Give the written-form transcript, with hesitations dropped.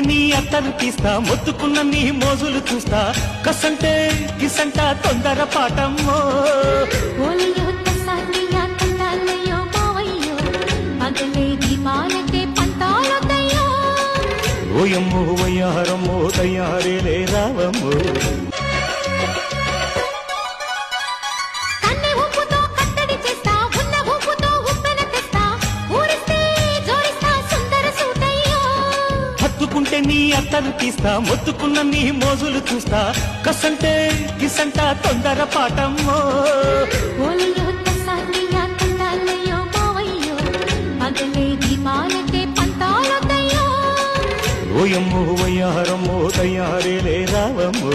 నీ అత్తను తీస్తా, మొత్తుకున్న నీ మోజులు చూస్తా, కసంటే కిసంట తొందర పాటమ్మో. ఓలయ్యో తసానియా తండాలయ్యో మావయ్యో, పగలే దీపాలకే పంతాలొద్దయ్యో. ఓయమ్మో వయ్యారమ్మో తయారేలే రావమ్మో. కన్నె ఊపుతో కట్టడి చేస్తా, ఉన్న ఊపుతో ఉప్పెన తెస్తా, ఊరిస్తే జోరిస్తా సుందర సూటయ్యో. హత్తుకుంటే నీ అత్తను తీస్తా, మొత్తుకున్న నీ మోజులు చూస్తా, కసంటే కిసంట తొందర పాటమ్మో. ఓలయ్యో తసానియా తండాలయ్యో మావయ్యో, పగలే దీపాలకే పంతాలొద్దయ్యో. ఓయమ్మో వయ్యారమ్మో తయారేలే రావమ్మో.